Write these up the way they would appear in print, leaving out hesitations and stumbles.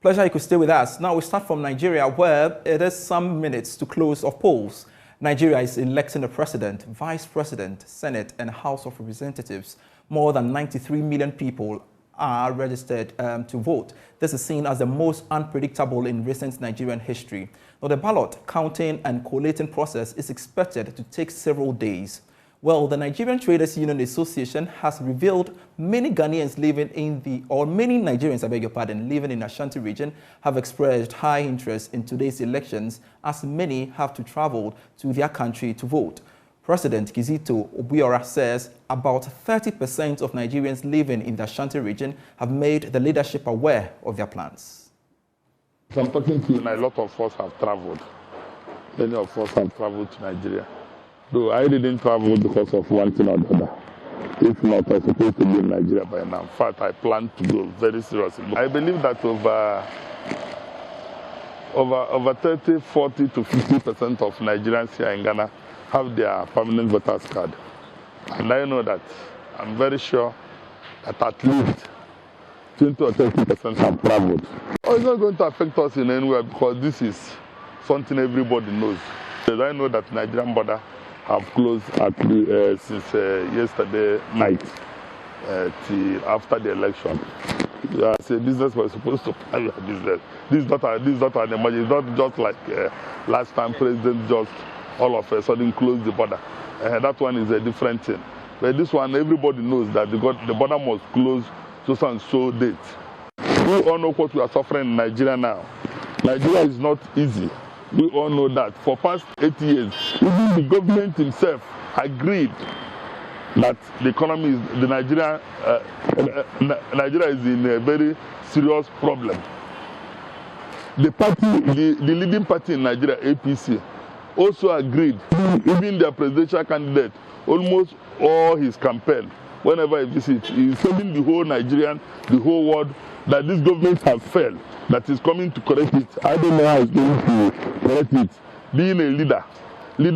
Pleasure you could stay with us. Now we start from Nigeria, where it is some minutes to close of polls. Nigeria is electing a president, vice president, Senate, and House of Representatives. More than 93 million people are registered to vote. This is seen as the most unpredictable in recent Nigerian history. Now, the ballot counting and collating process is expected to take several days. Well, the Nigerian Traders Union Association has revealed many Ghanaians living in many Nigerians, I beg your pardon, living in Ashanti region have expressed high interest in today's elections, as many have to travel to their country to vote. President Kizito Obiora says about 30% of Nigerians living in the Ashanti region have made the leadership aware of their plans. I'm talking to you, and a lot of us have traveled. Many of us have traveled to Nigeria. Though I didn't travel because of one thing or the other. If not, I was supposed to be in Nigeria by now. In fact, I plan to go very seriously. I believe that over 30, 40 to 50% of Nigerians here in Ghana have their permanent voters card. And I know that, I'm very sure that at least 20 or 30% have traveled. Oh, it's not going to affect us in any way because this is something everybody knows. I know that Nigerian border have closed since yesterday night till after the election. As a business, we're supposed to plan your business. This is not an emergency. It's not just like last time President just all of a sudden closed the border. That one is a different thing. But this one, everybody knows that the border must close so and so date. We all know what we are suffering in Nigeria now. Nigeria is not easy. We all know that. For past 8 years, even the government himself agreed that the economy is, Nigeria is in a very serious problem. The leading party in Nigeria, APC, also agreed, even their presidential candidate, almost all his campaign, whenever he visits, he is telling the whole Nigerian, the whole world, that this government has failed, that is coming to correct it. I don't know how it's going to correct it. Being a leader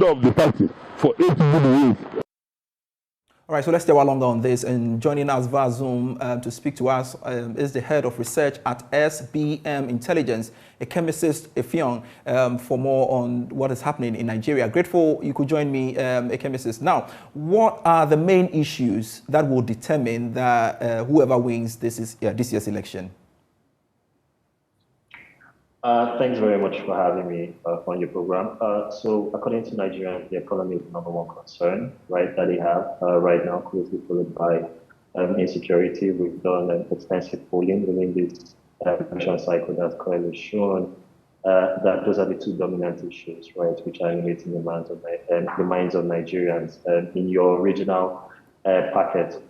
of the party for 8 good years. All right, so let's stay along on this. And joining us via Zoom to speak to us is the head of research at SBM Intelligence, a chemist, Effiong, for more on what is happening in Nigeria. Grateful you could join me, a chemist. Now, what are the main issues that will determine that whoever wins this year's election? Thanks very much for having me on your program. So according to Nigeria, the economy is the #1 concern, right, that they have right now, closely followed by insecurity. We've done extensive polling within this election cycle that's clearly shown that those are the two dominant issues, right, which are animating the minds of Nigerians. In your original packet,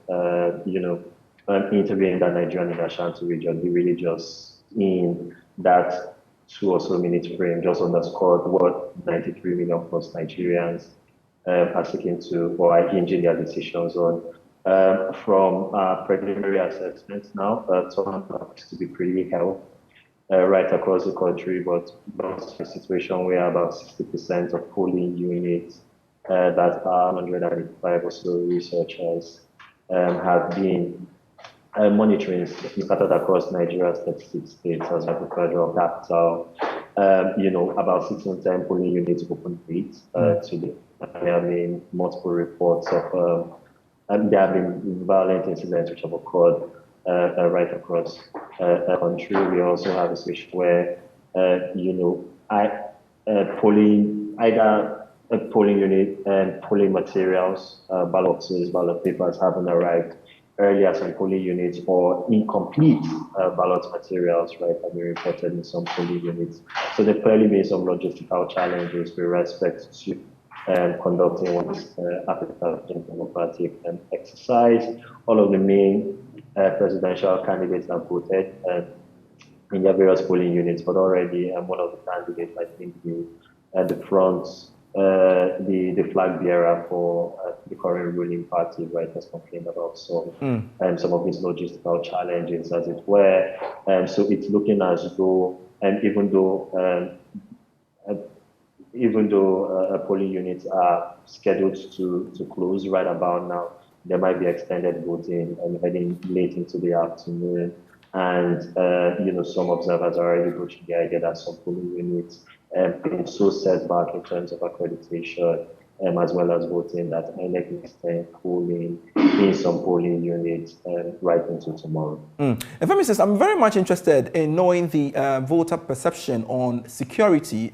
interviewing the Nigerian and Ashanti region, you really just in that 2 or so minutes frame just underscored what 93 million plus Nigerians are seeking to or are hinging their decisions on. From preliminary assessments now, turn out to be pretty healthy right across the country, but that's a situation where about 60% of polling units that are 185 or so researchers have been monitoring scattered across Nigeria's 36 states as well as the federal capital. About 6 in 10 polling units open late today. There have been multiple reports of there have been violent incidents which have occurred right across the country. We also have a situation where polling unit and polling materials, ballot boxes, ballot papers haven't arrived earlier, some polling units, or incomplete ballot materials, right, have been reported in some polling units. So there clearly been some logistical challenges with respect to conducting one's African democratic exercise. All of the main presidential candidates have voted in their various polling units, but already one of the candidates, I think, the front. The flag bearer for the current ruling party, right, has complained about some of these logistical challenges, as it were. So it's looking as though, even though polling units are scheduled to close right about now, there might be extended voting heading late into the afternoon. And, some observers are already pushing the idea that some polling units being so set back in terms of accreditation, as well as voting, that INEC is polling in some polling units right into tomorrow. And Femi says, I'm very much interested in knowing the voter perception on security.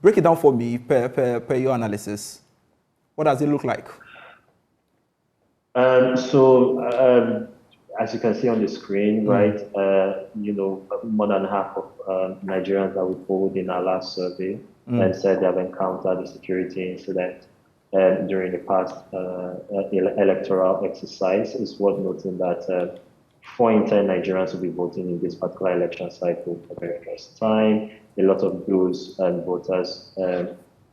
Break it down for me per your analysis. What does it look like? As you can see on the screen, right, more than half of Nigerians that we polled in our last survey and said they have encountered a security incident during the past electoral exercise. It's worth noting that 4 in 10 Nigerians will be voting in this particular election cycle for the very first time. A lot of those voters,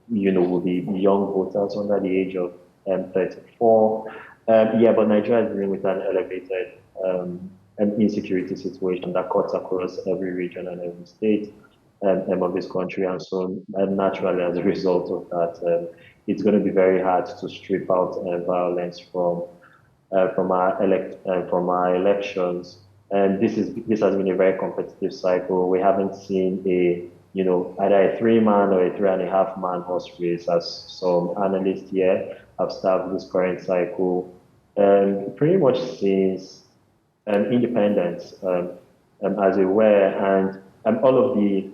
will be young voters under the age of 34. But Nigeria is dealing with an elevated insecurity situation that cuts across every region and every state of this country. And so naturally, as a result of that, it's going to be very hard to strip out violence from our elections. And this has been a very competitive cycle. We haven't seen either a 3-man or a 3.5-man horse race, as some analysts here have staffed this current cycle, pretty much since independence, as it were, and all of the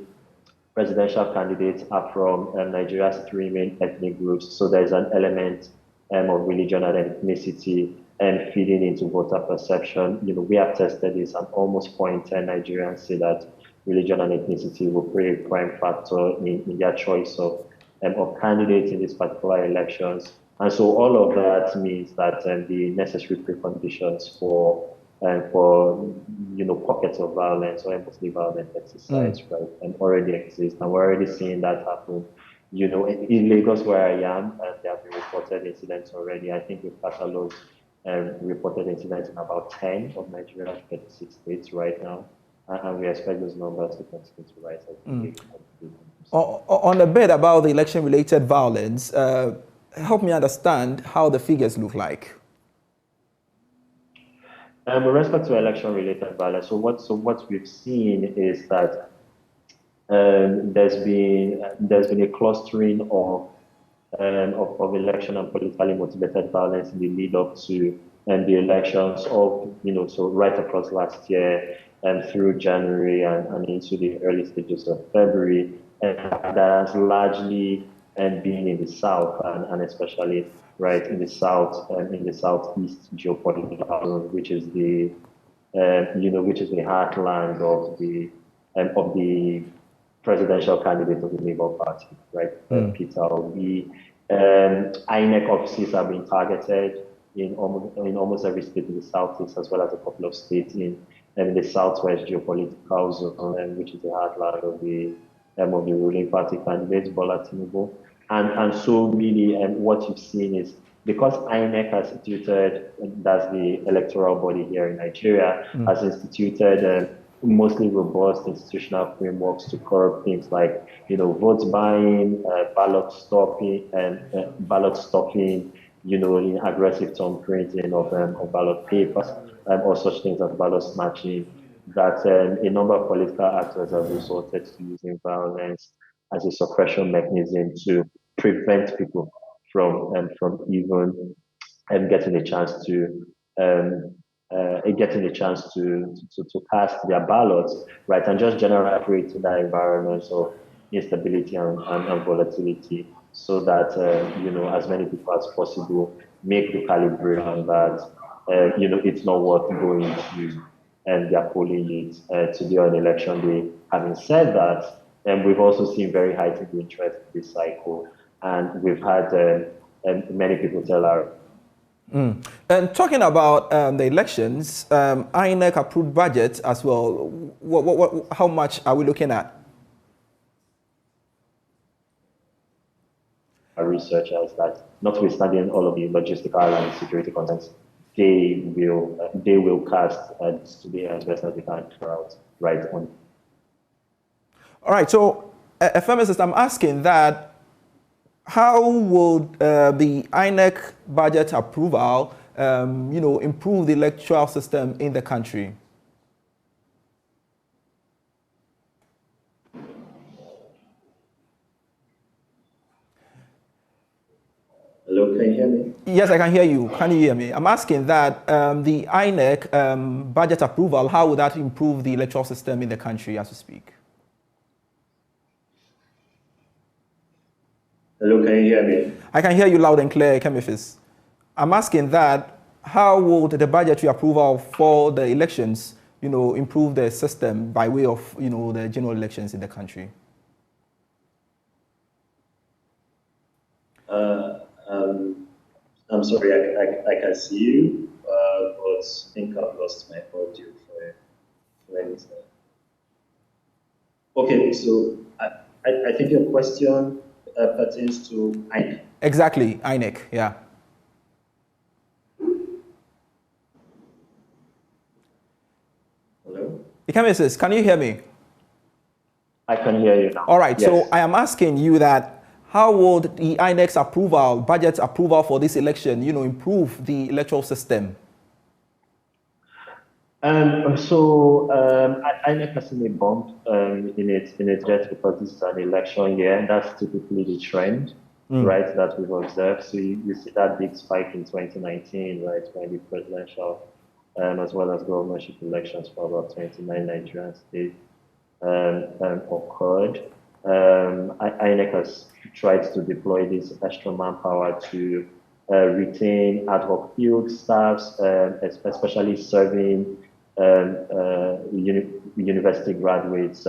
presidential candidates are from Nigeria's 3 main ethnic groups. So there's an element of religion and ethnicity and feeding into voter perception. We have tested this, and almost 4 in 10 Nigerians say that religion and ethnicity will play a prime factor in their choice of candidates in these particular elections. And so all of that means that the necessary preconditions for pockets of violence or mostly violent exercise, right, already exist, and we're already seeing that happen. In Lagos, where I am, there have been reported incidents already. I think we've cataloged reported incidents in about 10 of Nigeria's 36 states right now, and we expect those numbers to continue to rise. On a bit about the election-related violence, help me understand how the figures look like. With respect to election-related violence, so what we've seen is that there's been a clustering of election and politically motivated violence in the lead up to the elections so right across last year and through January and into the early stages of February, and that has largely been in the south and especially right in the south in the southeast geopolitical zone, which is the heartland of the presidential candidate of the Labour Party, right, Peter Obi. INEC offices have been targeted in almost every state in the southeast, as well as a couple of states in the southwest geopolitical zone, which is the heartland of the ruling party candidate, Bola Tinubu. And so really, what you've seen is, because INEC has instituted, that's the electoral body here in Nigeria, has instituted mostly robust institutional frameworks to curb things like, vote buying, ballot stuffing, in aggressive thumb printing of ballot papers, or such things as ballot snatching, that a number of political actors have resorted to using violence as a suppression mechanism to prevent people from even getting a chance to cast their ballots, right, and just generally creating that environment of instability and volatility, so that as many people as possible make the calibration that it's not worth going to their polling units today on election day. Having said that, we've also seen very heightened interest in this cycle, and we've had many people tell our. And talking about the elections, INEC approved budget as well. How much are we looking at? Our researchers that, notwithstanding all of the logistical and security concerns, they will cast today as best as they can throughout right on. All right. So, FMSS, I'm asking that. How would the INEC budget approval, improve the electoral system in the country? can you hear me? Yes, I can hear you. Can you hear me? I'm asking that the INEC budget approval, how would that improve the electoral system in the country as we speak? Hello, can you hear me? I can hear you loud and clear, Kemifis. I'm asking that how would the budgetary approval for the elections, improve the system by way of, the general elections in the country? I'm sorry, I can see you, but I think I've lost my audio for a minute. Okay, so I think your question pertains to INEC. Exactly, INEC, yeah. Hello? Ikemesis, can you hear me? I can hear you now. All right, yes. So I am asking you that how would the INEC's approval, budget approval for this election, improve the electoral system? INEC has seen a bump in its budget because this is an election year, and that's typically the trend, right, that we've observed. So you see that big spike in 2019, right, when the presidential as well as governorship elections for about 29 Nigerian states occurred. INEC has tried to deploy this extra manpower to retain ad hoc field staffs, especially serving university graduates,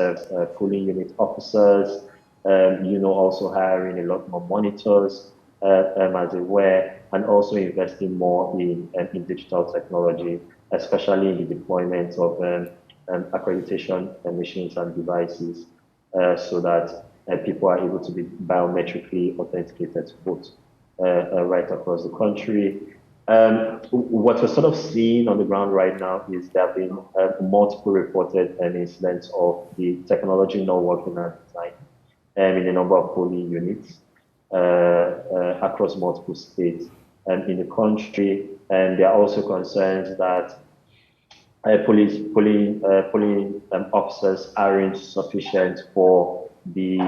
polling unit officers, also hiring a lot more monitors, as it were, and also investing more in digital technology, especially in the deployment of accreditation machines and devices, so that people are able to be biometrically authenticated to vote right across the country. What we're sort of seeing on the ground right now is there have been multiple reported incidents of the technology not working as designed in a number of polling units across multiple states in the country. And there are also concerns that polling officers aren't sufficient for the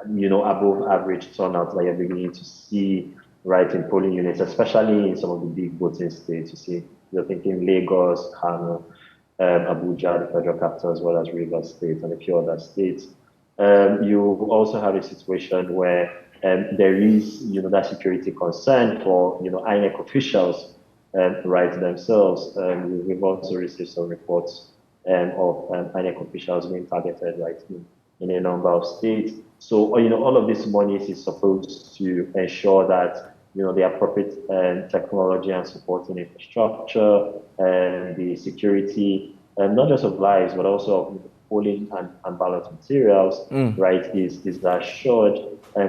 above average turnout that you're beginning to see right in polling units, especially in some of the big voting states. You see, you're thinking Lagos, Kano, Abuja, the federal capital, as well as Rivers State and a few other states. You also have a situation where there is, that security concern for, INEC officials, right themselves. We've also received some reports of INEC officials being targeted, right, in a number of states. So, all of this money is supposed to ensure that, the appropriate technology and supporting infrastructure and the security, not just of lives, but also of polling and ballot materials, right, is assured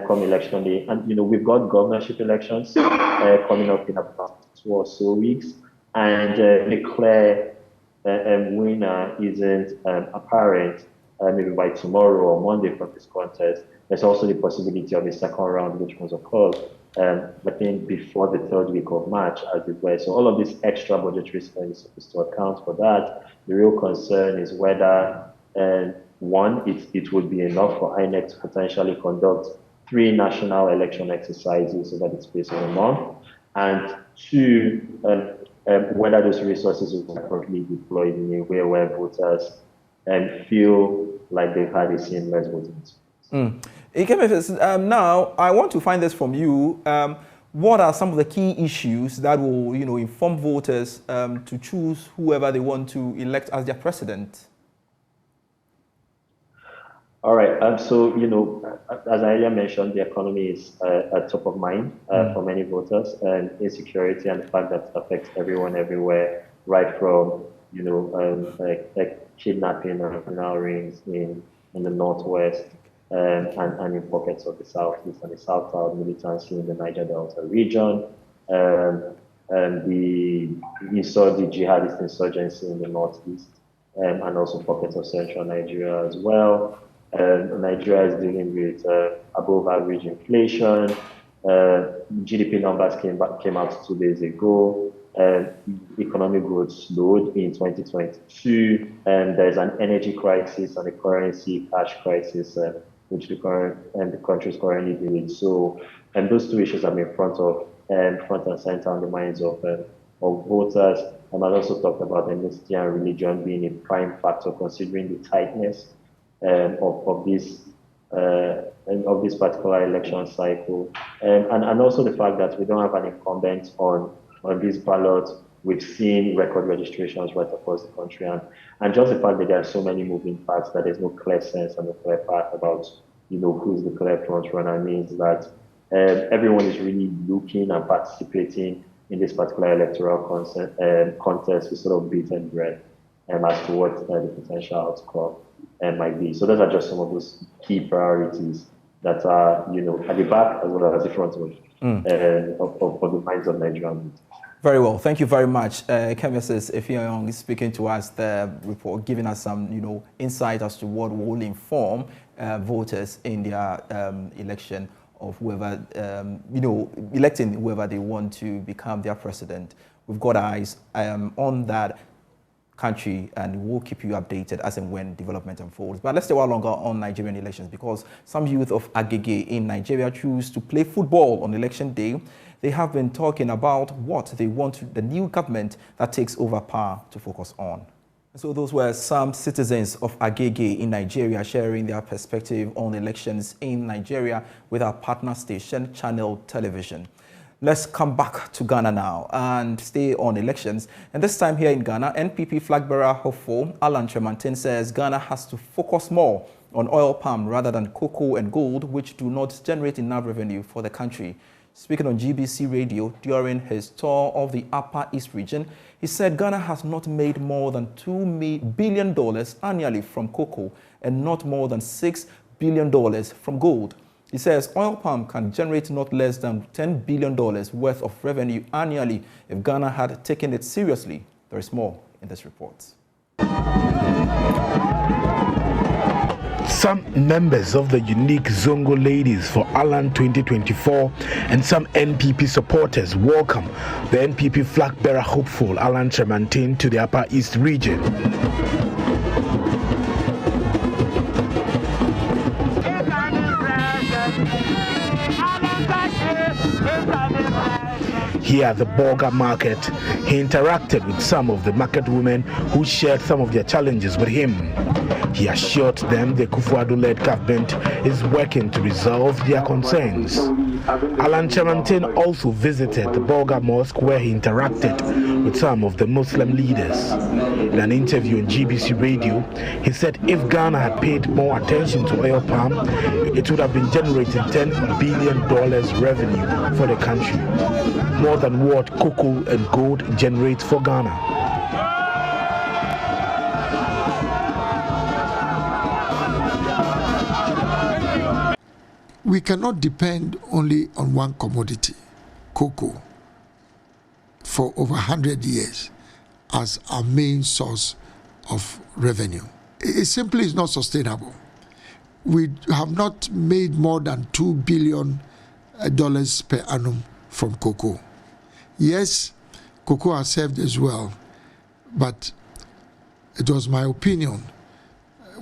come election day. And, we've got governorship elections coming up in about 2 or so weeks, and a clear winner isn't apparent maybe by tomorrow or Monday for this contest. There's also the possibility of a second round, which was occurred, I think, before the 3rd week of March, as it were. So all of this extra budgetary spend is supposed to account for that. The real concern is whether, one, it would be enough for INEC to potentially conduct 3 national election exercises over the space of a month, and 2, whether those resources will be appropriately deployed in a way where voters feel like they've had a seamless voting experience. Now, I want to find this from you. What are some of the key issues that will, inform voters to choose whoever they want to elect as their president? All right. So, as I earlier mentioned, the economy is at top of mind for many voters, and insecurity and the fact that it affects everyone everywhere, right from, kidnapping and rings in the Northwest and in pockets of the Southeast and the South militancy in the Niger Delta region. You saw the jihadist insurgency in the Northeast and also pockets of central Nigeria as well. Nigeria is dealing with above average inflation. GDP numbers came out 2 days ago. Economic growth slowed in 2022, and there's an energy crisis and a currency cash crisis, which the country is currently dealing with. So, and those 2 issues have been in front of front and center on the minds of voters. And I also talked about ethnicity and religion being a prime factor, considering the tightness of this particular election cycle, and also the fact that we don't have an incumbent on this ballot. We've seen record registrations right across the country, and just the fact that there are so many moving parts, that there's no clear sense and no clear path about who's the clear front runner, means that everyone is really looking and participating in this particular electoral contest with sort of bated breath as to what the potential outcome might be. So those are just some of those key priorities that are, at the back as well as the front of the minds of Nigerians. Very well. Thank you very much. Mrs. Ifeanyi is speaking to us, the report, giving us some, insight as to what will inform voters in their election of whoever, electing whoever they want to become their president. We've got eyes on that country, and we'll keep you updated as and when development unfolds. But let's stay a while longer on Nigerian elections, because some youth of Agege in Nigeria choose to play football on election day. They have been talking about what they want the new government that takes over power to focus on. So those were some citizens of Agege in Nigeria sharing their perspective on elections in Nigeria with our partner station, Channel Television. Let's come back to Ghana now and stay on elections. And this time here in Ghana, NPP flag bearer hopeful Alan Tremantin says Ghana has to focus more on oil palm rather than cocoa and gold, which do not generate enough revenue for the country. Speaking on GBC Radio during his tour of the Upper East region, he said Ghana has not made more than $2 billion annually from cocoa and not more than $6 billion from gold. He says oil palm can generate not less than $10 billion worth of revenue annually if Ghana had taken it seriously. There is more in this report. Some members of the unique Zongo Ladies for Alan 2024 and some NPP supporters welcome the NPP flag bearer hopeful Alan Tremantin to the Upper East region. Here at the Backah market, he interacted with some of the market women who shared some of their challenges with him. He assured them the Kufuor-led government is working to resolve their concerns. Alan Tremantin also visited the Backah Mosque, where he interacted with some of the Muslim leaders. In an interview on GBC Radio, he said if Ghana had paid more attention to oil palm, it would have been generating $10 billion revenue for the country, more than what cocoa and gold generate for Ghana. We cannot depend only on one commodity, cocoa, for over 100 years as our main source of revenue. It simply is not sustainable. We have not made more than $2 billion per annum from cocoa. Yes, cocoa has served as well, but it was my opinion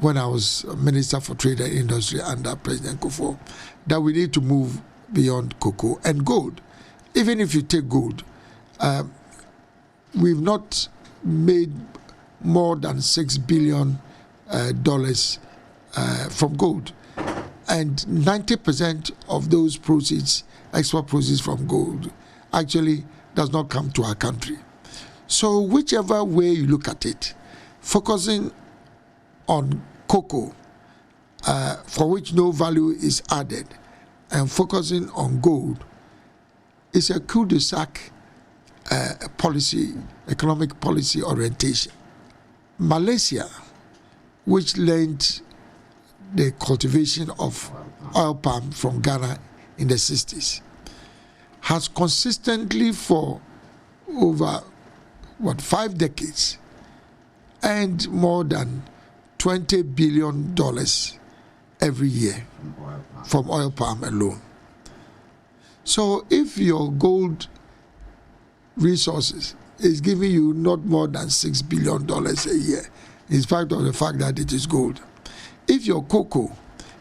when I was Minister for Trade and Industry under President Kufuor that we need to move beyond cocoa and gold. Even if you take gold, we've not made more than $6 billion from gold. And 90% of those proceeds, export proceeds from gold, actually does not come to our country. So whichever way you look at it, focusing on cocoa, for which no value is added, and focusing on gold is a cul-de-sac policy, economic policy orientation. Malaysia, which learned the cultivation of oil palm from Ghana in the 60s, has consistently for over, 5 decades earned more than $20 billion every year from oil palm alone. So if your gold resources is giving you not more than $6 billion a year, in spite of the fact that it is gold, if your cocoa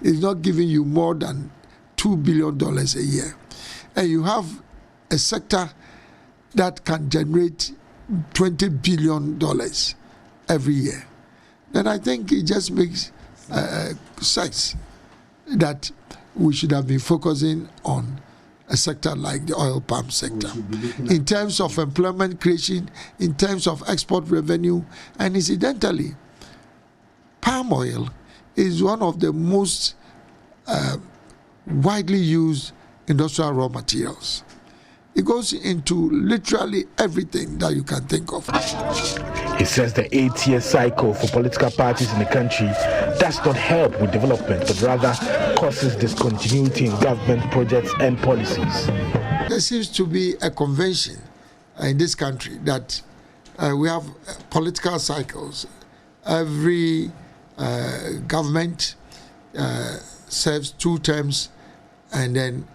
is not giving you more than $2 billion a year, and you have a sector that can generate $20 billion every year, then I think it just makes sense that we should have been focusing on a sector like the oil palm sector in terms of employment creation, in terms of export revenue, and incidentally, palm oil is one of the most widely used industrial raw materials. It goes into literally everything that you can think of. He says the 8-year cycle for political parties in the country does not help with development, but rather causes discontinuity in government projects and policies. There seems to be a convention in this country that we have political cycles. Every government serves 2 terms, and then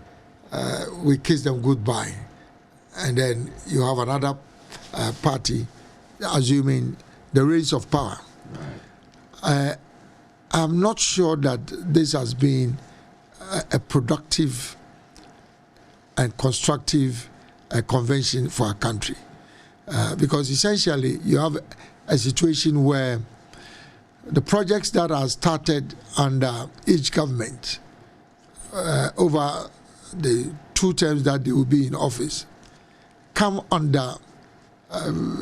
we kiss them goodbye. And then you have another party assuming the reins of power. Right. I'm not sure that this has been a productive and constructive convention for our country. Because essentially you have a situation where the projects that are started under each government over the 2 terms that they will be in office come under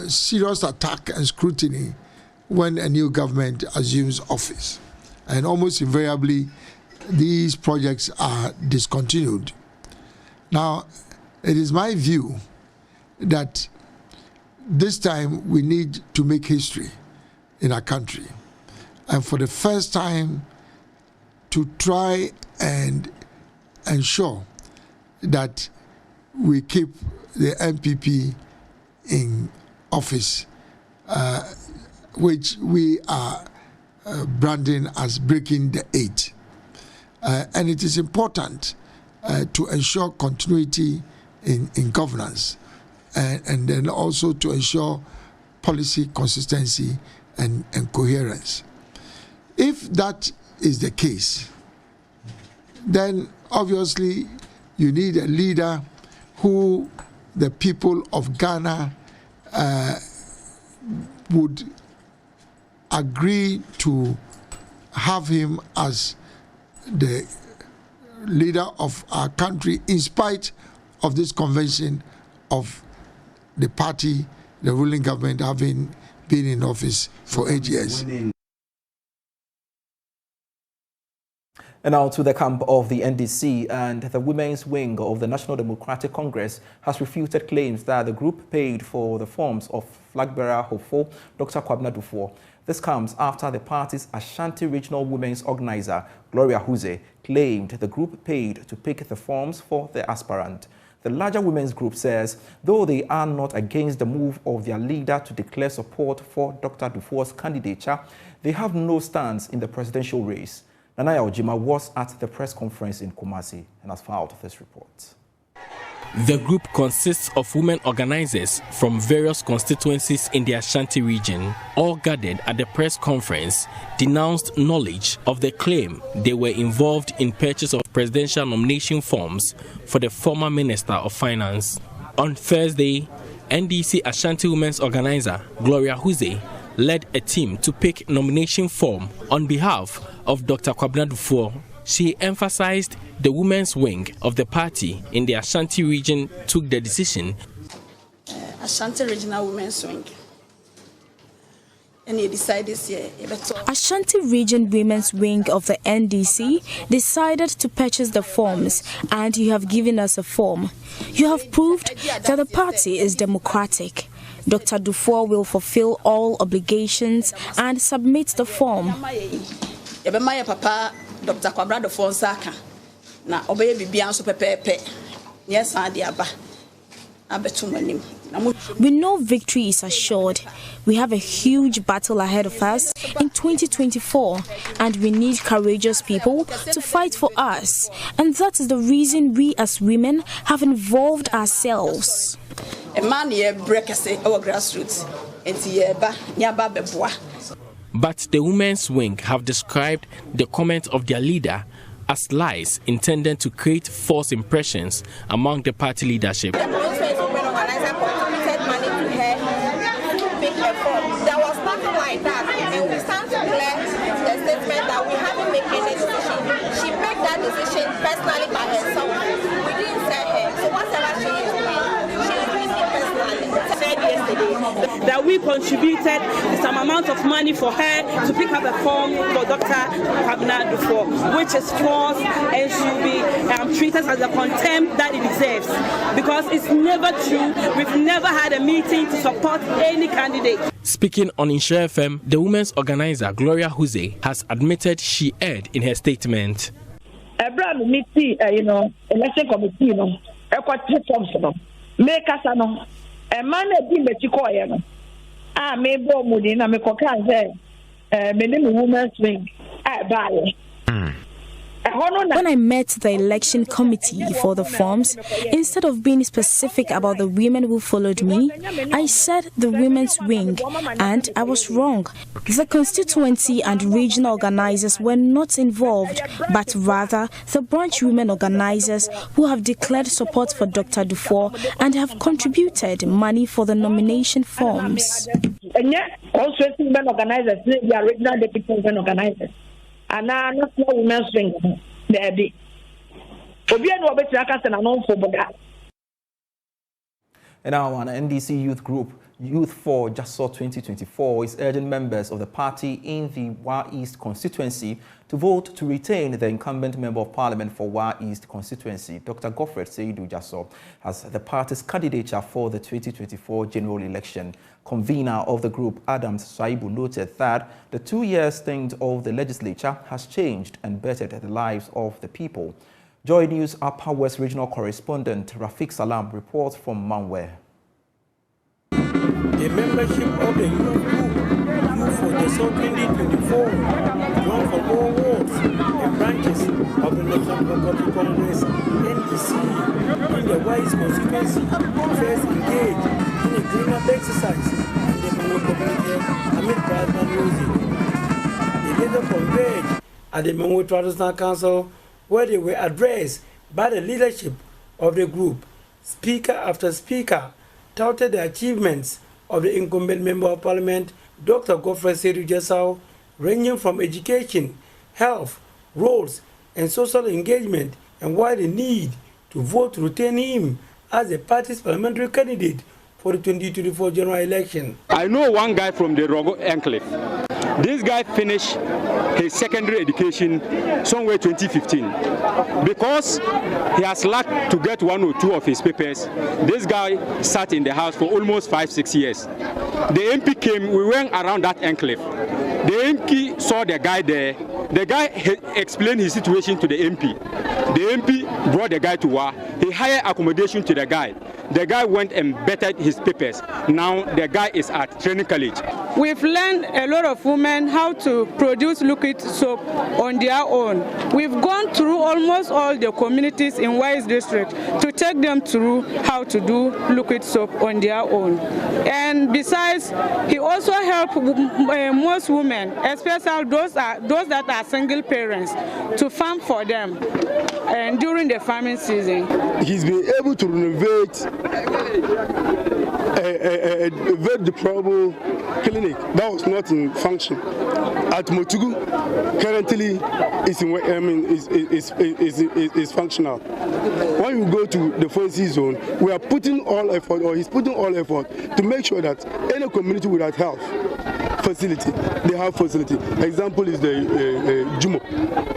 serious attack and scrutiny when a new government assumes office. And almost invariably, these projects are discontinued. Now, it is my view that this time we need to make history in our country. And for the first time, to try and ensure that we keep the MPP in office, which we are branding as breaking the 8. And it is important to ensure continuity in governance, and then also to ensure policy consistency and coherence. If that is the case, then obviously you need a leader who the people of Ghana would agree to have him as the leader of our country, in spite of this convention of the party, the ruling government, having been in office for 8 years. And now to the camp of the NDC, and the women's wing of the National Democratic Congress has refuted claims that the group paid for the forms of flag bearer Hofo, Dr. Kwabena Dufour. This comes after the party's Ashanti Regional Women's Organizer, Gloria Huze, claimed the group paid to pick the forms for the aspirant. The larger women's group says, though they are not against the move of their leader to declare support for Dr. Dufour's candidature, they have no stance in the presidential race. Nanaya Ojima was at the press conference in Kumasi and has filed this report. The group consists of women organizers from various constituencies in the Ashanti region. All gathered at the press conference denounced knowledge of the claim they were involved in purchase of presidential nomination forms for the former Minister of Finance. On Thursday, NDC Ashanti Women's Organizer Gloria Huze led a team to pick nomination form on behalf of Dr. Kwabena Dufour. She emphasized the women's wing of the party in the Ashanti region took the decision. Ashanti Regional Women's Wing. And you decided this year. Ashanti Region Women's Wing of the NDC decided to purchase the forms, and you have given us a form. You have proved that the party is democratic. Dr. Dufour will fulfill all obligations and submit the form. Dr. Kwabena Dufour Saka na obeye bibia so pepepe yes ade aba abetumanim. We know victory is assured. We have a huge battle ahead of us in 2024, and we need courageous people to fight for us. And that is the reason we as women have involved ourselves. But the women's wing have described the comment of their leader as lies intended to create false impressions among the party leadership. the form. There was nothing like that. And we stand to clear the statement that we haven't made any decision. She made that decision personally by herself. We didn't say her. So whatever she is doing, she is doing it personally. Said yesterday that we contributed some amount of money for her to pick up a form for Dr. Kwabena Dufo, which is false and should be treated as a contempt that it deserves. Because it's never true. We've never had a meeting to support any candidate. Speaking on Insure FM, the women's organizer Gloria Huze has admitted she erred in her statement. Election committee, make us a man me bo mudi na me koka say me name women's wing buy. When I met the election committee for the forms, instead of being specific about the women who followed me, I said the women's wing, and I was wrong. The constituency and regional organizers were not involved, but rather the branch women organizers who have declared support for Dr. Dufo and have contributed money for the nomination forms. Also, women organizers, the original deputy women organizers. And now, not women's wing. There be. And now, an NDC youth group, Youth for Jasso 2024, is urging members of the party in the Wa East constituency to vote to retain the incumbent member of parliament for Wa East constituency. Dr. Godfred Seidu Jasso has the party's candidature for the 2024 general election. Convener of the group, Adams Saibu, noted that the 2-year stint of the legislature has changed and bettered the lives of the people. Joy News Upper West regional correspondent Rafiq Salam reports from Manwe. The membership of the youth group, Youth for Jasso 2024, drawn from all wards and branches of the National Democratic Congress, NDC, in the Wise constituency, first engaged in a cleanup exercise in the Manwe community amid background music. They later converged at the Manwe Traditional Council, where they were addressed by the leadership of the group. Speaker after speaker touted the achievements of the incumbent member of parliament, Dr. Godfred Seidu Jasso, ranging from education, health, roads, and social engagement, and why the need to vote to retain him as the party's parliamentary candidate for the 2024 general election. I know one guy from the Rogo Enclave. This guy finished his secondary education somewhere 2015. Because he has lacked to get 1 or 2 of his papers, this guy sat in the house for almost 5-6 years. The MP came, we went around that enclave. The MP saw the guy there. The guy explained his situation to the MP. The MP brought the guy to Wa. He hired accommodation to the guy. The guy went and bettered his papers. Now the guy is at training college. We've learned a lot of women how to produce liquid soap on their own. We've gone through almost all the communities in Wise District to take them through how to do liquid soap on their own. And besides, he also helped most women, especially those that are single parents, to farm for them and during the farming season. He's been able to renovate a very deplorable clinic that was not in function at Motugu. Currently is functional. When you go to the 4C zone, we are putting all effort, or he's putting all effort to make sure that any community without health facility, they have facility. Example is the Jumo,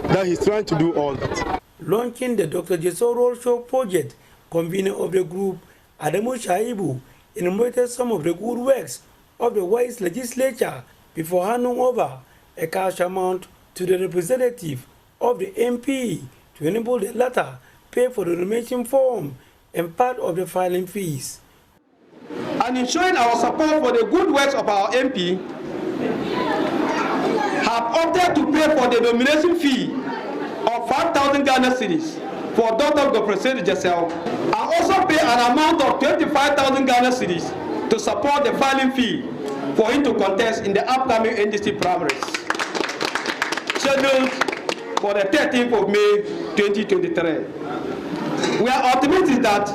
that he's trying to do all that. Launching the Dr. Jasso Roadshow project, convener of the group, Adamu Shaibu, enumerated some of the good works of the Wise legislature before handing over a cash amount to the representative of the MP to enable the latter pay for the nomination form and part of the filing fees. And in showing our support for the good works of our MP, have opted to pay for the nomination fee of 5,000 Ghana cedis for Dr. Godfred Seidu Jasso, and also pay an amount of 25,000 Ghana cedis to support the filing fee for him to contest in the upcoming NDC primaries, scheduled for the 13th of May 2023. We are optimistic that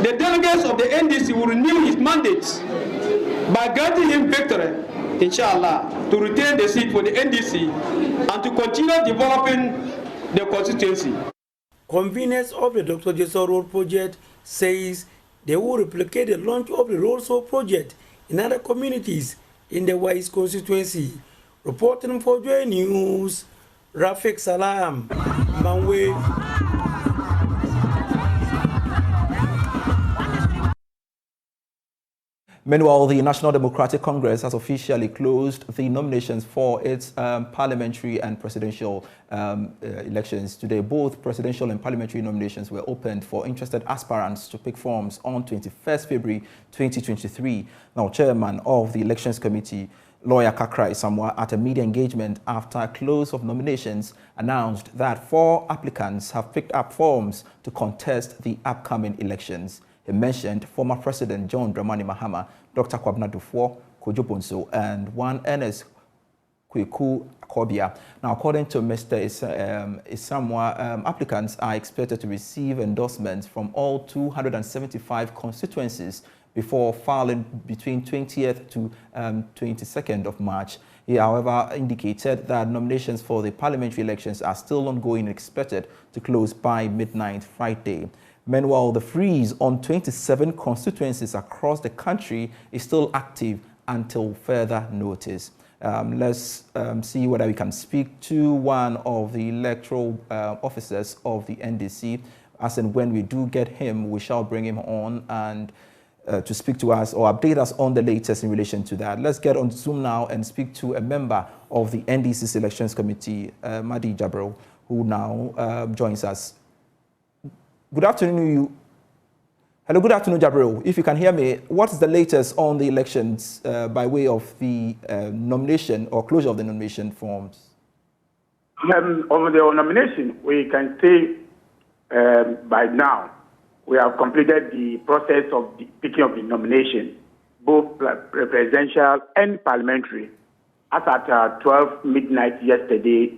the delegates of the NDC will renew his mandate by granting him victory, inshallah, to retain the seat for the NDC and to continue developing the constituency. Conveners of the Dr. Jesau Road project says they will replicate the launch of the Road Show project in other communities in the Wise constituency. Reporting for Joy News, Rafik Salam, Manwe. Meanwhile, the National Democratic Congress has officially closed the nominations for its parliamentary and presidential elections. Today, both presidential and parliamentary nominations were opened for interested aspirants to pick forms on 21st February 2023. Now, chairman of the Elections Committee, Lawyer Kakra Isamwa, at a media engagement after a close of nominations, announced that 4 applicants have picked up forms to contest the upcoming elections. He mentioned former President John Dramani Mahama, Dr. Kwabena Duffuor, Kojo, and one Ernest Kweku Kobia. Now, according to Mr. Isamwa, applicants are expected to receive endorsements from all 275 constituencies before filing between 20th to 22nd of March. He, however, indicated that nominations for the parliamentary elections are still ongoing and expected to close by midnight Friday. Meanwhile, the freeze on 27 constituencies across the country is still active until further notice. Let's see whether we can speak to one of the electoral officers of the NDC. As and when we do get him, we shall bring him on and to speak to us or update us on the latest in relation to that. Let's get on Zoom now and speak to a member of the NDC's Elections Committee, Madi Jabril, who now joins us. Good afternoon, Hello, good afternoon, Jabril. If you can hear me, what is the latest on the elections by way of the nomination or closure of the nomination forms? On the nomination, we can say by now we have completed the process of the picking of the nomination, both presidential and parliamentary. As at 12 midnight yesterday,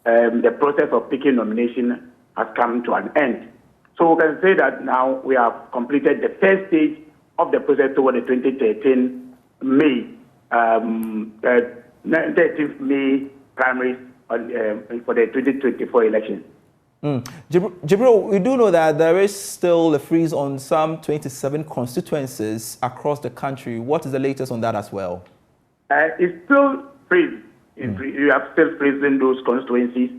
the process of picking nomination has come to an end. So we can say that now we have completed the first stage of the process toward the 2013 May, 13th May primaries for the 2024 elections. Jibril, we do know that there is still a freeze on some 27 constituencies across the country. What is the latest on that as well? It's still freeze. You have still freezing those constituencies.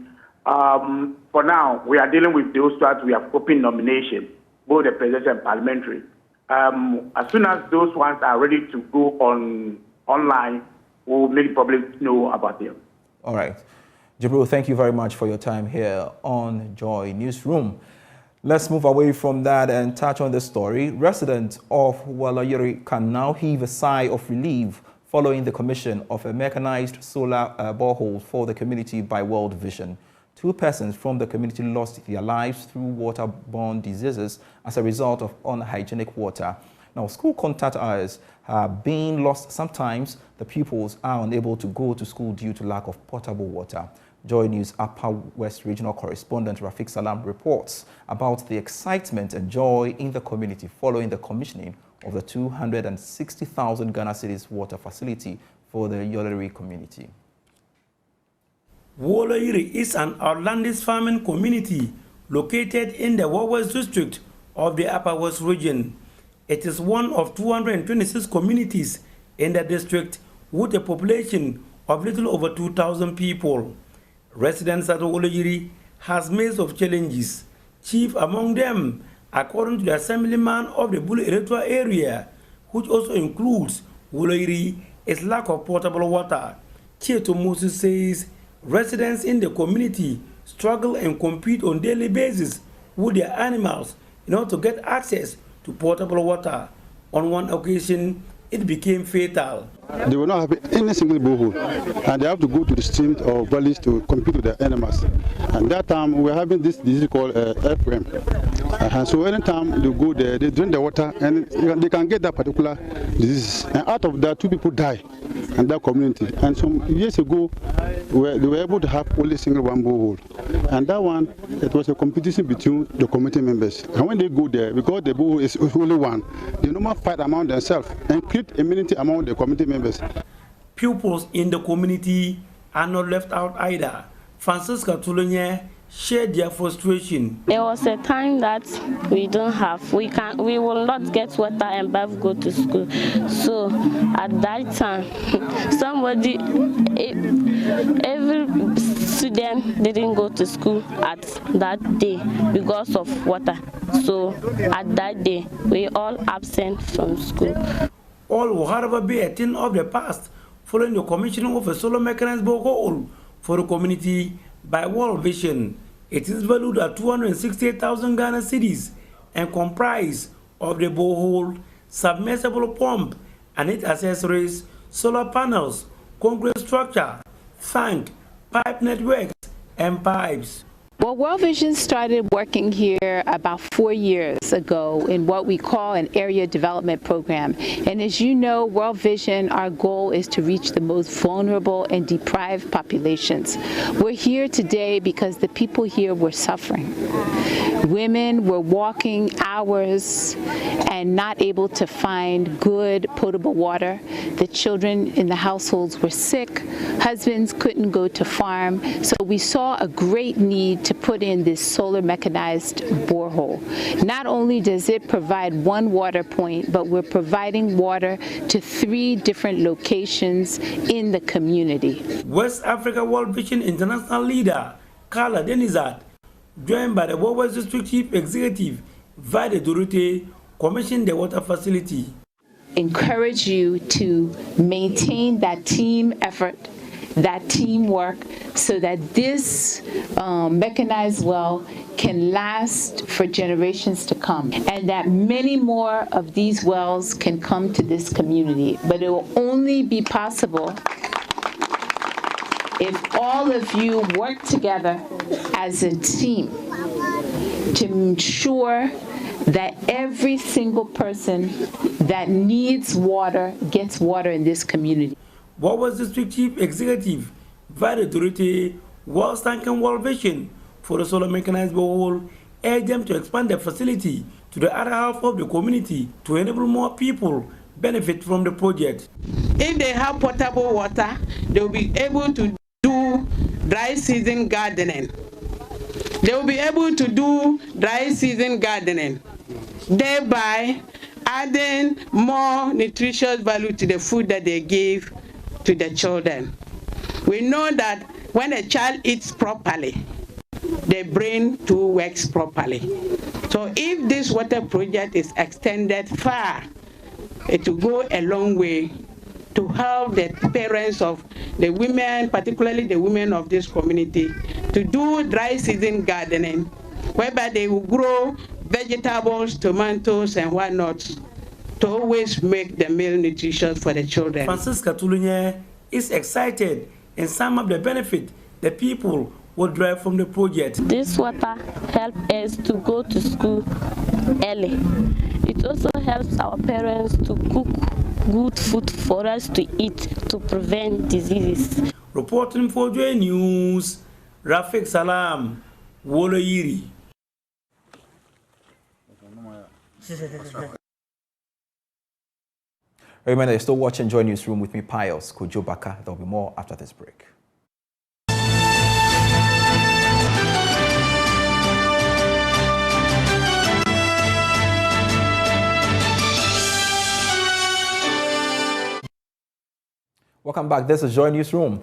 For now, we are dealing with those that we have open nomination, both the presidential and parliamentary. As soon as those ones are ready to go online, we'll make the public know about them. All right. Jibril, thank you very much for your time here on Joy Newsroom. Let's move away from that and touch on the story. Residents of Olajiri can now heave a sigh of relief following the commission of a mechanized solar borehole for the community by World Vision. 2 persons from the community lost their lives through waterborne diseases as a result of unhygienic water. Now, school contact hours are being lost. Sometimes the pupils are unable to go to school due to lack of potable water. Joy News Upper West Regional Correspondent Rafik Salam reports about the excitement and joy in the community following the commissioning of the 260,000 Ghana cedis water facility for the Olajiri community. Olajiri is an outlandish farming community located in the West district of the Upper West region. It is one of 226 communities in the district with a population of little over 2,000 people. Residents at Olajiri has maze of challenges. Chief among them, according to the assemblyman of the Bulu electoral area, which also includes Olajiri, is lack of potable water. Cheto Moses says residents in the community struggle and compete on a daily basis with their animals in order to get access to potable water. On one occasion, it became fatal. they will not have any single borehole, and they have to go to the streams or valleys to compete with the animals. And that time we are having this disease called airframe. So anytime they go there, they drink the water, and they can get that particular disease. And out of that, 2 people die in that community. And some years ago, they were able to have only single one borehole. And that one, it was a competition between the community members. And when they go there, because the borehole is only one, they normally fight among themselves and create immunity among the community members. Pupils in the community are not left out either. Francisca Tulunye shared their frustration. There was a time that we will not get water and Bav go to school. So at that time, every student didn't go to school at that day because of water. So at that day, we all absent from school. All will however be a thing of the past following the commissioning of a solar mechanized borehole for the community by World Vision. It is valued at 268,000 Ghana cedis and comprised of the borehole, submersible pump, and its accessories, solar panels, concrete structure, tank, pipe networks, and pipes. Well, World Vision started working here about 4 years ago in what we call an area development program. And as you know, World Vision, our goal is to reach the most vulnerable and deprived populations. We're here today because the people here were suffering. Women were walking hours and not able to find good potable water. The children in the households were sick. Husbands couldn't go to farm. So we saw a great need to put in this solar mechanized borehole. Not only does it provide one water point, but we're providing water to 3 different locations in the community. West Africa World Vision International leader, Carla Denizat, joined by the West District Chief Executive, Vade Dorothy, commissioned the water facility. Encourage you to maintain that team effort, that teamwork, so that this mechanized well can last for generations to come, and that many more of these wells can come to this community. But it will only be possible if all of you work together as a team to ensure that every single person that needs water gets water in this community. What was District Chief Executive Vade Dorothy was thanking World Vision for the solar mechanized borehole, urged them to expand the facility to the other half of the community to enable more people benefit from the project. If they have potable water, they will be able to do dry season gardening. They will be able to do dry season gardening, thereby adding more nutritious value to the food that they give to the children. We know that when a child eats properly, the brain too works properly. So if this water project is extended far, it will go a long way to help the parents of the women, particularly the women of this community, to do dry season gardening, whereby they will grow vegetables, tomatoes, and whatnot, to always make the meal nutritious for the children. Francisca Tulunye is excited and some of the benefit the people will derive from the project. This water helps us to go to school early. It also helps our parents to cook good food for us to eat to prevent diseases. Reporting for Joy News, Rafik Salam, Olajiri. Remember, you're still watching Joy Newsroom with me, Pious, Kojo, Backah. There'll be more after this break. Welcome back. This is Joy Newsroom.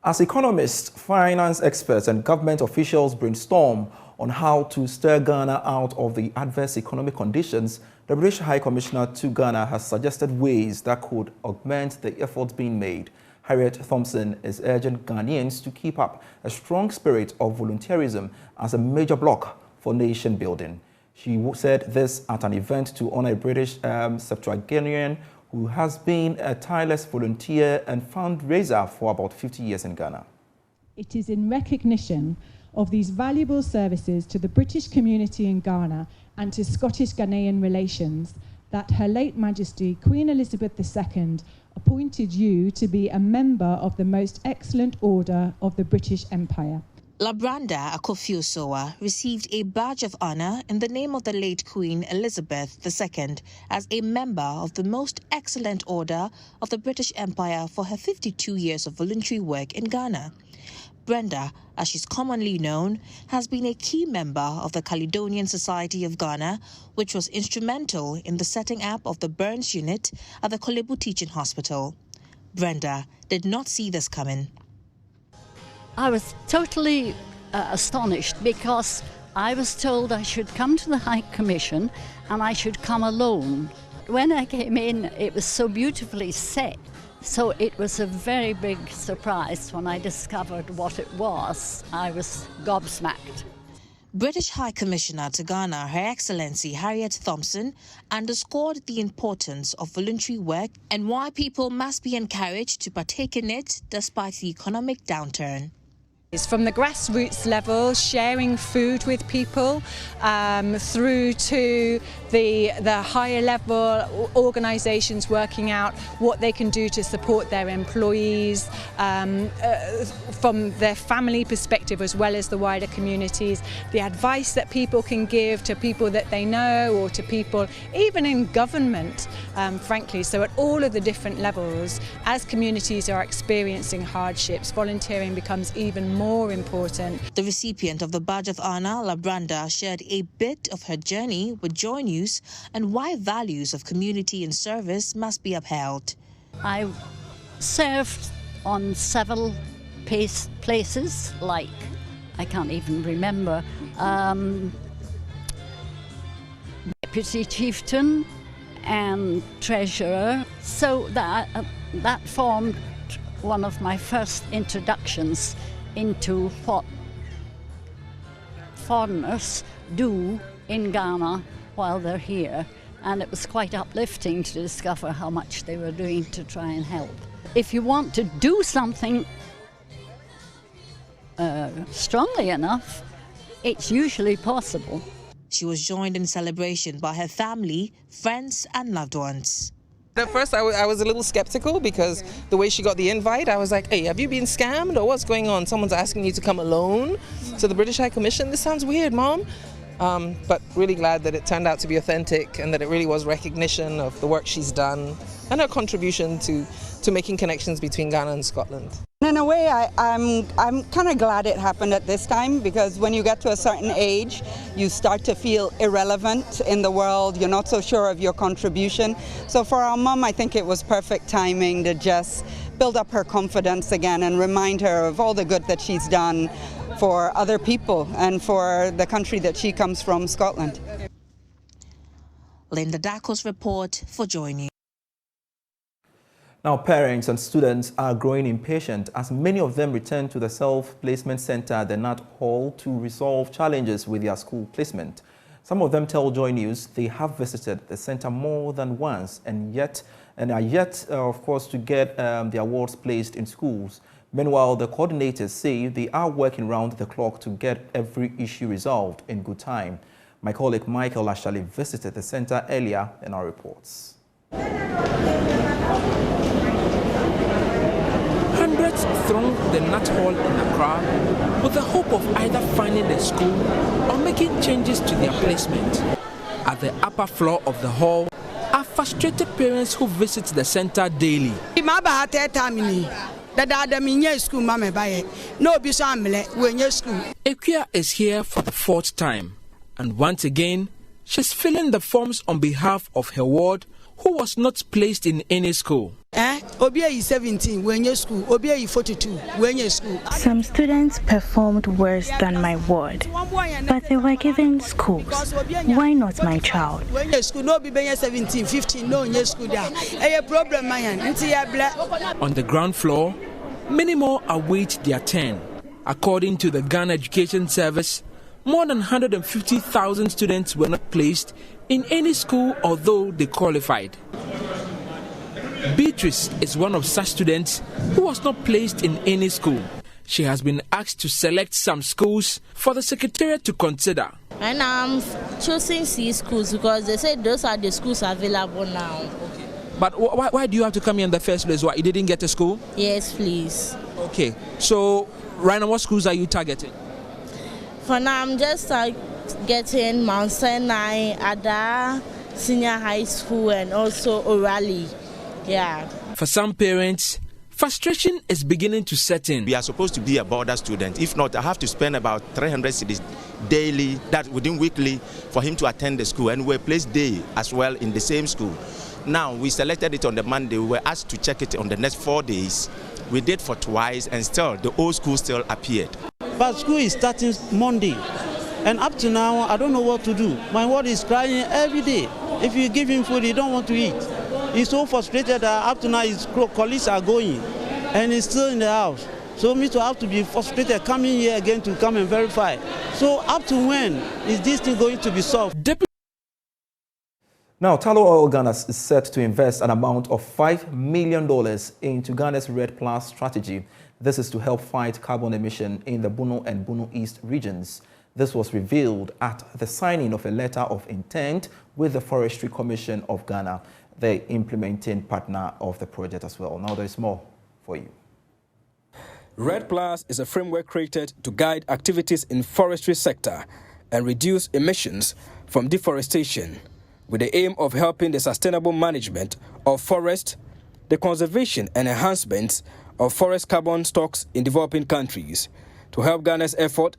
As economists, finance experts, and government officials brainstorm on how to steer Ghana out of the adverse economic conditions, the British High Commissioner to Ghana has suggested ways that could augment the efforts being made. Harriet Thompson is urging Ghanaians to keep up a strong spirit of volunteerism as a major block for nation building. She said this at an event to honor a British septuagenarian who has been a tireless volunteer and fundraiser for about 50 years in Ghana. It is in recognition of these valuable services to the British community in Ghana and to Scottish-Ghanaian relations that Her late Majesty Queen Elizabeth II appointed you to be a member of the Most Excellent Order of the British Empire. Labranda Akofiosowa received a badge of honor in the name of the late Queen Elizabeth II as a member of the Most Excellent Order of the British Empire for her 52 years of voluntary work in Ghana. Brenda, as she's commonly known, has been a key member of the Caledonian Society of Ghana, which was instrumental in the setting up of the burns unit at the Kolebu Teaching Hospital. Brenda did not see this coming. I was totally astonished because I was told I should come to the High Commission and I should come alone. When I came in, it was so beautifully set. So it was a very big surprise when I discovered what it was. I was gobsmacked. British High Commissioner to Ghana, Her Excellency Harriet Thompson, underscored the importance of voluntary work and why people must be encouraged to partake in it despite the economic downturn. It's from the grassroots level, sharing food with people, through to the higher level organisations working out what they can do to support their employees, from their family perspective as well as the wider communities, the advice that people can give to people that they know or to people even in government, frankly. So at all of the different levels, as communities are experiencing hardships, volunteering becomes even more important. The recipient of the Badge of Honor, Labranda, shared a bit of her journey with Joy News and why values of community and service must be upheld. I served on several places, like, I can't even remember, Deputy Chieftain and Treasurer, so that formed one of my first introductions into what foreigners do in Ghana while they're here, and it was quite uplifting to discover how much they were doing to try and help. If you want to do something strongly enough, it's usually possible. She was joined in celebration by her family, friends and loved ones. At first, I was a little skeptical because the way she got the invite, I was like, hey, have you been scammed or what's going on? Someone's asking you to come alone to the British High Commission? This sounds weird, Mom. But really glad that it turned out to be authentic and that it really was recognition of the work she's done and her contribution to making connections between Ghana and Scotland. In a way, I'm kind of glad it happened at this time, because when you get to a certain age, you start to feel irrelevant in the world. You're not so sure of your contribution. So for our mum, I think it was perfect timing to just build up her confidence again and remind her of all the good that she's done for other people and for the country that she comes from, Scotland. Linda Dako's report for Joy News. Now, parents and students are growing impatient as many of them return to the self-placement center at the Nat Hall to resolve challenges with their school placement. Some of them tell Joy News they have visited the center more than once and are yet, of course, to get their wards placed in schools. Meanwhile, the coordinators say they are working round the clock to get every issue resolved in good time. My colleague Michael actually visited the center earlier in our reports. Hundreds throng the Nat Hall in Accra with the hope of either finding a school or making changes to their placement. At the upper floor of the hall are frustrated parents who visit the center daily. Equia is here for the fourth time, and once again, she's filling the forms on behalf of her ward, who was not placed in any school. Some students performed worse than my ward, but they were given schools. Why not my child? On the ground floor, many more await their turn. According to the Ghana Education Service, more than 150,000 students were not placed in any school, although they qualified. Beatrice is one of such students who was not placed in any school. She has been asked to select some schools for the Secretariat to consider. And I'm choosing C schools because they say those are the schools available now. Okay. But why do you have to come here in the first place? Why, you didn't get a school? Yes, please. Okay. So right now, what schools are you targeting? For now, I'm just getting Mount Sinai, Ada, Senior High School, and also Orally. Yeah. For some parents, frustration is beginning to set in. We are supposed to be a border student. If not, I have to spend about 300 cedis daily, that within weekly, for him to attend the school. And we're placed day as well in the same school. Now, we selected it on the Monday. We were asked to check it on the next 4 days. We did for twice, and still, the old school still appeared. But school is starting Monday. And up to now, I don't know what to do. My ward is crying every day. If you give him food, he don't want to eat. He's so frustrated that up to now his colleagues are going, and he's still in the house. So me to have to be frustrated coming here again to come and verify. So up to when is this thing going to be solved? Now, Tallow Oil Ghana is set to invest an amount of $5 million into Ghana's REDD+ strategy. This is to help fight carbon emission in the Bono and Bono East regions. This was revealed at the signing of a letter of intent with the Forestry Commission of Ghana, the implementing partner of the project as well. Now there's more for you. REDD+ is a framework created to guide activities in forestry sector and reduce emissions from deforestation, with the aim of helping the sustainable management of forest, the conservation and enhancement of forest carbon stocks in developing countries. To help Ghana's effort,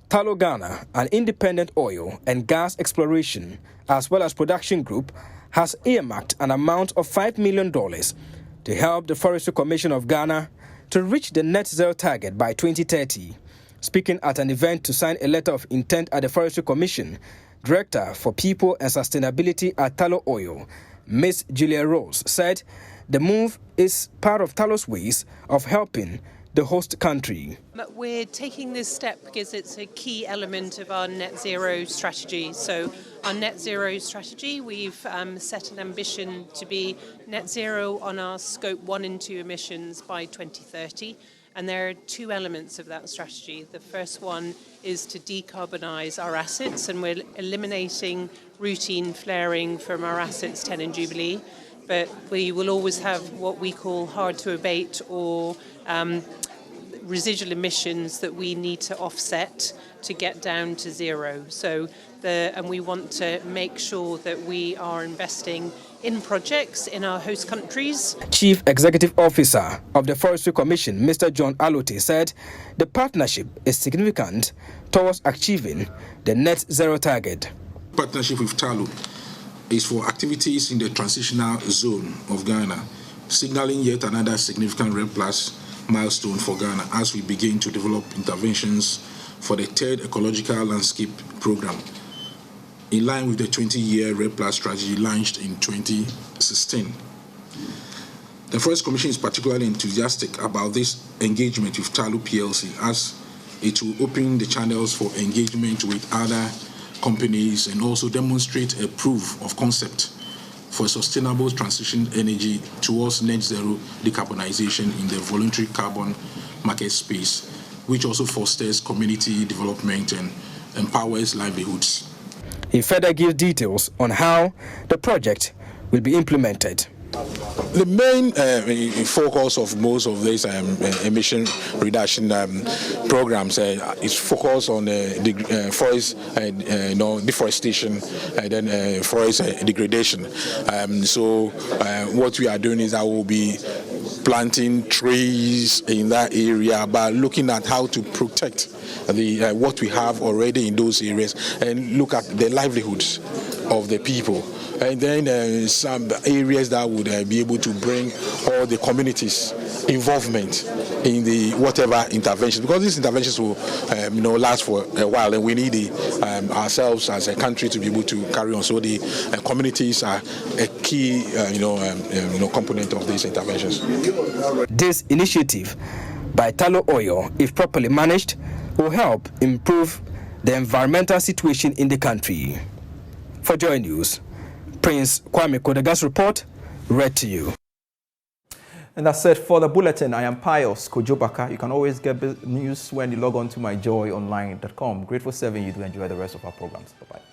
Tallow Ghana, an independent oil and gas exploration as well as production group, has earmarked an amount of $5 million to help the Forestry Commission of Ghana to reach the net zero target by 2030. Speaking at an event to sign a letter of intent at the Forestry Commission, Director for People and Sustainability at Tallow Oil, Ms. Julia Rose, said the move is part of Tallow's ways of helping the host country. We're taking this step because it's a key element of our net zero strategy. So our net zero strategy, we've set an ambition to be net zero on our scope 1 and 2 emissions by 2030. And there are two elements of that strategy. The first one is to decarbonise our assets, and we're eliminating routine flaring from our assets 10 and Jubilee. But we will always have what we call hard to abate or residual emissions that we need to offset to get down to zero. And we want to make sure that we are investing in projects in our host countries. Chief Executive Officer of the Forestry Commission, Mr. John Alote, said the partnership is significant towards achieving the net zero target. Partnership with Tallow is for activities in the transitional zone of Ghana, signaling yet another significant REDD+ milestone for Ghana as we begin to develop interventions for the third ecological landscape program, in line with the 20-year REDD+ strategy launched in 2016. The Forest Commission is particularly enthusiastic about this engagement with Tallow PLC, as it will open the channels for engagement with other companies and also demonstrate a proof of concept for sustainable transition energy towards net zero decarbonization in the voluntary carbon market space, which also fosters community development and empowers livelihoods. He further gives details on how the project will be implemented. The main focus of most of these emission reduction programs is focused on the forest, deforestation, and then forest degradation. So what we are doing is I will be planting trees in that area, but looking at how to protect the what we have already in those areas and look at the livelihoods of the people. And then some areas that would be able to bring all the communities' involvement in the whatever interventions, because these interventions will last for a while, and we need ourselves as a country to be able to carry on. So the communities are a key component of these interventions. This initiative by Tallow Oil, if properly managed, will help improve the environmental situation in the country. For Joy News, Prince Kwame Kodegas report, read to you. And that's it for the bulletin. I am Pious, Kojo Backah. You can always get news when you log on to myjoyonline.com. Grateful serving you. Do enjoy the rest of our programs. Bye-bye.